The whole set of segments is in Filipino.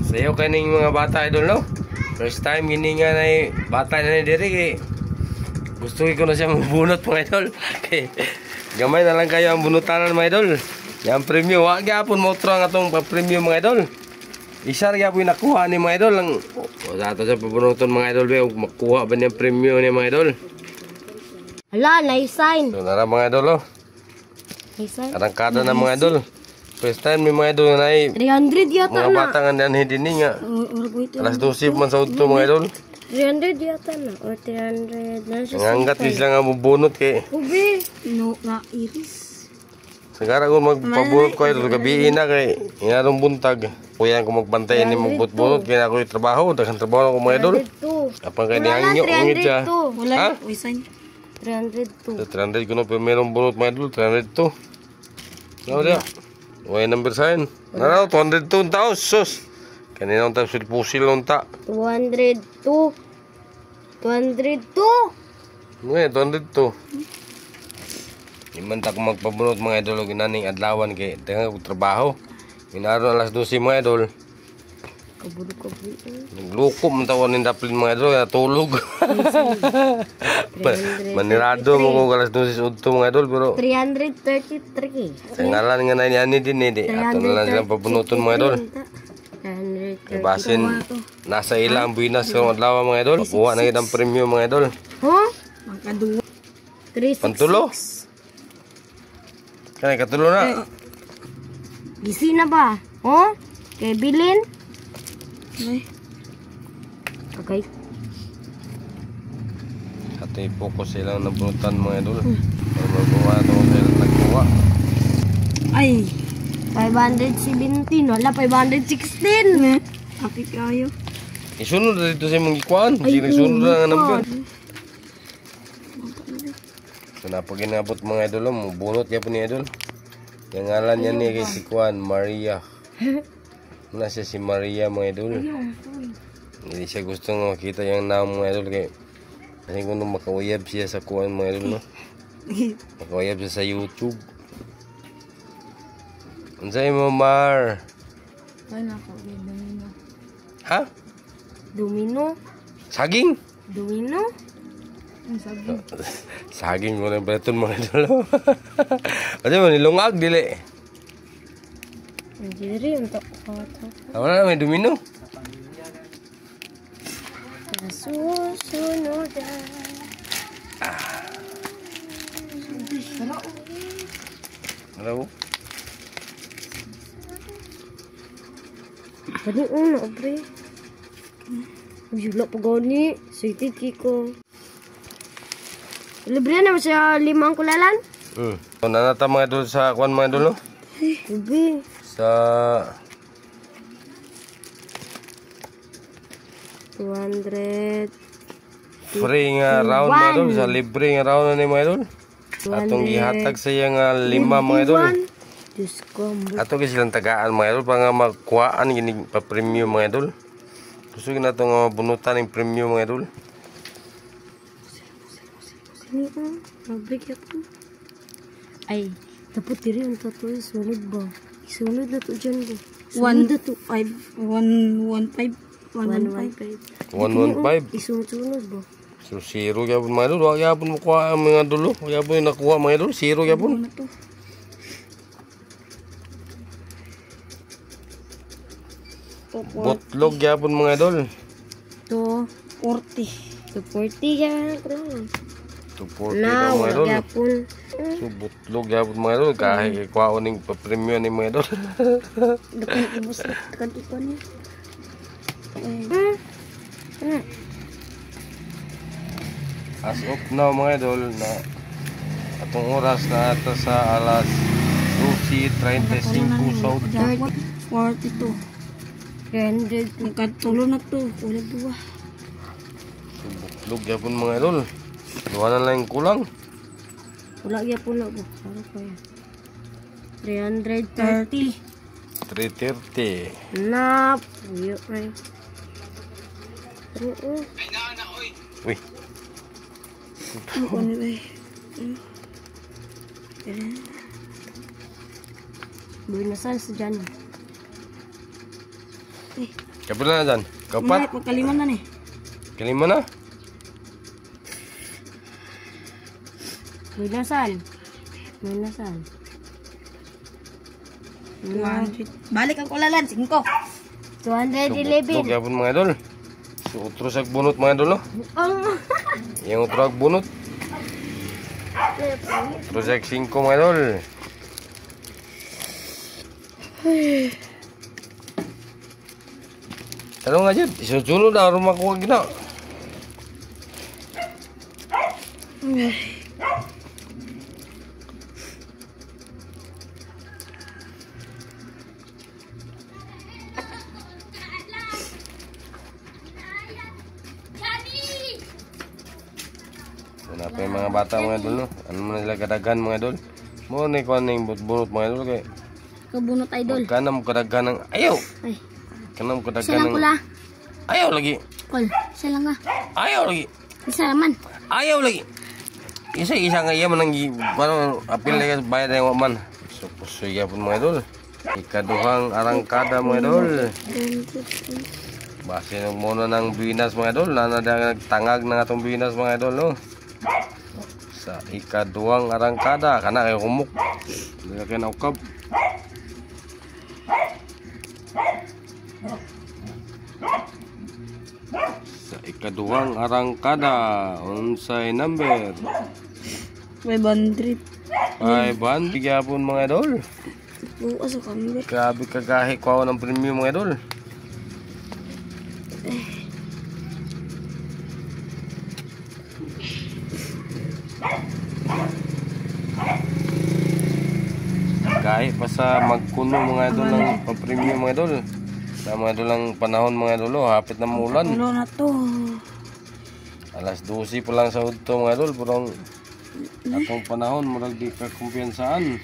Sayo kaning mga bata idol no. First time gini nga na bata na ni diri kay gusto ko na siya mabunot mga idol. Kay gamay na lang kayo ang bunutanan mga idol. Yang premium wa gyapon mo tra nga tong pa-premium mga idol. Isa ra gyapon nakuha ni mga idol lang. O sa ato sa pabunuton mga idol be makuha ba niya premium ni mga idol. Ala, na-sign. So nara mga idol oh. Na-sign. Arangkada na mga idol. First time may mga idol na 300 yata mga na. bata nga hindi ni nga. Alas 12 man sa udto mga idol. 300 yata na. O 300. Ngangat sila nga mabunot kay. Ubi. No, na iris. Sagara ko magpabunot ko idol gabi na kay inarong buntag. Kuya ko magbantay ni magbut-bunot kay ako yung trabaho, daghang trabaho ko mga idol. Apang kay nihangyo ungit siya. Wala. Ha? 302. 300 ko no pero merong bunot mga idol, 302. Ano dia? Way number sign. Naraw 202 taos sus. Kanina unta pusil unta. 202. 202. Ngay 202. Iman ta ko magpabunot mga idol og inaning adlawan kay daghang ko trabaho. Inaron alas 12 mga idol. Kabulu. Nagluko man tawon ni daplin mga idol natulog. Manirado mo ko alas 12 udto mga idol pero 333. sa ngalan nga na ni din di ato na lang silang pabunuton mga idol. Kay basin nasa ilang buinas sa adlaw mga idol. Kuha na gid ang premium mga idol. Huh? Magkaduwa. 366. Pantulo. Kanay katulo na. Gisi na ba? Oh? Kay bilin? Okay. Ato i-focus silang nabunutan mga idol. Para magawa ito sila nagkuha. Ay! 517. Wala, 516. Happy kayo. Isunod na dito sa mga ikuan. Sunod na nga number. So napaginabot mga idol. Mabunot niya po ni idol. Yung ngalan niya niya kay si Kuan Maria. Muna siya si Maria mga idol. Hindi siya gusto nga makita yung naam mga idol. Kasi kung makawayab siya sa Kuan mga idol no. Makawayab siya sa YouTube. Unsay mo Mar? Ano ako? Domino. Ha? Domino? Saging? Domino? Ang saging. Saging mo na beton mga idol. Kasi mo nilungag dili. Diri untuk foto. Wala na may domino. Susunod. Hello? Kani una, pre. Jula pa gani. Sweetie kiko. Libre na siya 5 kulalan? Nanata mga idol sa kuan mga idol no? Ubi. Sa 200. free nga round mga idol. Sa libre nga round na ni mga idol. Atong gihatag sa iya nga 5 mga idol. Diyos ko. Ato kasi silang tagaan mga idol. Pa nga magkuhaan gini pa premium mga idol. Gusto na itong bunutan ng premium mga idol. Sini mabrik ako. Ay, dapat diri ang tato sunod ba? Sunod na to dyan ba? Sunod na to 115. 115. Isunod ba? So, zero yapon mga idol. Huwag yapon mo kuha ang mga idol. Huwag yapon yung nakuha mga idol. Zero yapon. Botlog yapon mga idol. To 40. To 40 yan. 240 Na, mga idol. wala yapon. So, botlog yapon mga idol. Kahit kuha ng pa-premium ni mga idol. Dekan ibus dekan ikon niya. As of now mga idol na atong oras na ata sa alas 12:35 sa udto. 42. 300. Nagkatulo na to. Ulit dua. So, botlog yapon mga idol. Duha na lang yung kulang. Wala yapon na po. Para ko yan. 330. 330. Na. Puyo rin. Uy. Buinasan sa dyan. Eh, Kapila na dyan? Kapat? Pagkalima na ni. Kalima na? May lasal. May lasal. Balik ang kulalan, 5. 211. Tug yapon mga idol. So utro sa bunot mga idol no. Yang utro ag bunot. Utro sa 5 mga idol. Tanong nga dyan, isusunod na rumah ko gina. Wala pa yung mga bata mga idol no. Ano man nila kadagan mga idol. Mo ni ko ning bunot mga idol kay Kabunot idol. kanam kadagan ng ayaw. Ay, Kanam isa kadagan lang ng pula. ayaw lagi. Kol, isa lang nga. Ayaw lagi. Isa naman. Ayaw lagi. Isa nga iya man ang parang apil na bayad na yung man. So pusoy pun mga idol. Ikaduhang arangkada mga idol. Base nung muna ng binas mga idol. Nagtangag na atong binas mga idol no. Sa ikaduhang arangkada. Kana kayo kumuk. Hindi ka kayo naukab. Sa ikaduhang arangkada. Unsay number? 500. 500 gyapon mga idol. Bukas sa camera. Grabe kagahi ko ng premium mga idol. Kahit pa sa magkuno mga idol ng pa-premium mga idol. Sa mga idol ng panahon mga idol, oh, hapit na muulan. Ulo na to. Alas 12 pa lang sa udto mga idol, pero atong panahon murag di ka kumpiyansaan.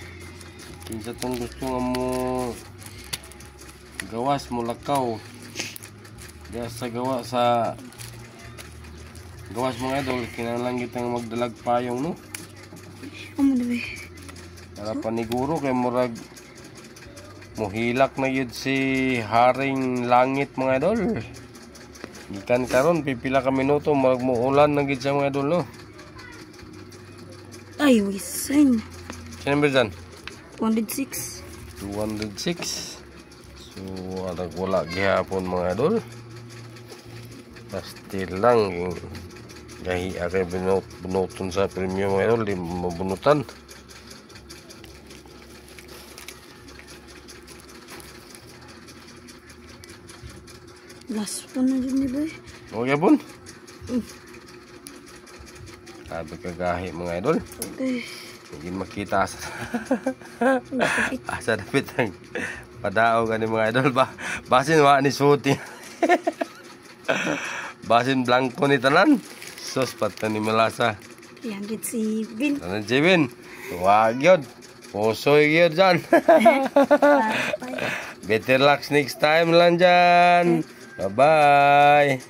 Kinsa tong gusto nga mo gawas mo lakaw. Diya sa gawas mga idol, kinahanglan kitang magdalag payong no. Amo dabe. Para paniguro kay murag muhilak na yun si Haring Langit mga idol. Gikan karon pipila ka minuto murag muulan na gid siya mga idol no. Ay, wisan. Sino ba dyan? 106. 206. So arag wala gihapon mga idol. Pasti lang gahi akay bunuton sa premium mga idol di mabunutan. Last one na dyan ni Bay. Okay pun. Sabi kagahi mga idol. Okay. Hindi makita asa dapit ang padao gani mga idol ba. Basin wa ni suti. Basin blanco ni tanan. Sos patan ni malasa. Yang git si Bin. Tanan Jebin. Wag yun. Pusoy yun dyan. Better luck next time lang dyan. Bye-bye.